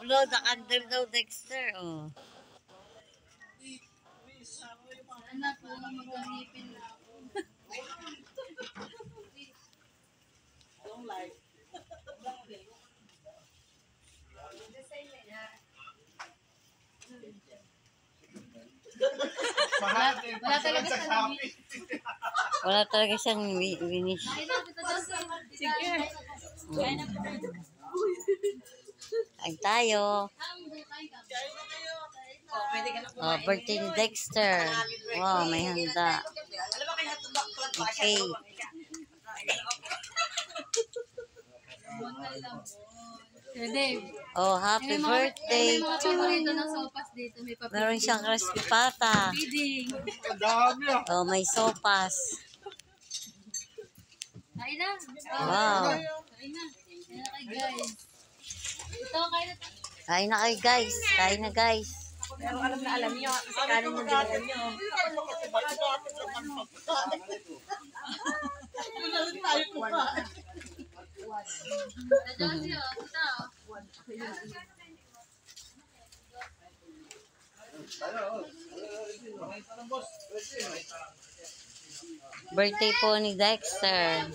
Ulo, nakandar daw, Dexter. Oh. Anak ko, mag-ngipin na ako. Don't like. Wala talaga sa lamig. Wala talaga siyang finish. Sige. Kain tayo. Pwede ka na Oh, birthday ni Dexter. Wow, may handa. Alam mo kaya tubak Okay. Dave. Oh, happy birthday. May mga paborito ng sopas dito. May papel. Meron siyang crispy pata. Feeding. Oh, may sopas. Kain na. Wow. Kain na. Kain na kay guys. Ito, kain na. Kain na kayo, guys. Kain na, guys. Pero alam na alam niyo, kasi kanin yung dinala niyo. Birthday po ni Dexter.